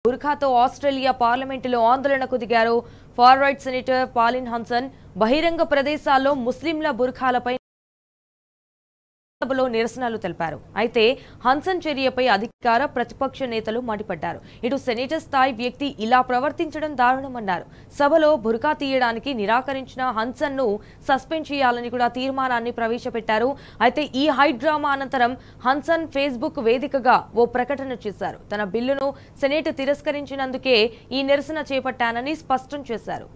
బుర్ఖాతో Australia పార్లమెంటులో ఆందోళనకు దిగారు. Far right senator Pauline Hanson బహిరంగ ప్రదేశాల్లో ముస్లింల బుర్ఖాలపై సభలో నిరసనలు తెలిపారు. అయితే హన్సన్ చర్యపై అధికార ప్రతిపక్ష నేతలు మండిపడ్డారు. ఇటు సెనేటర్ స్థాయి వ్యక్తి ఇలా ప్రవర్తించడం దారుణమన్నారు. సభలో బుర్ఖా తీయడానికి నిరాకరించిన హన్సన్ ను సస్పెండ్ చేయాలని కూడా తీర్మానాన్ని ప్రవేశపెట్టారు. అయితే ఈ హైట్ డ్రామా అనంతరం హన్సన్ ఫేస్బుక్ వేదికగా ఓ ప్రకటన చేశారు. తన బిల్లును సెనేట్ తిరస్కరించినందుకే ఈ నిరసన చేపట్టానని స్పష్టం చేశారు.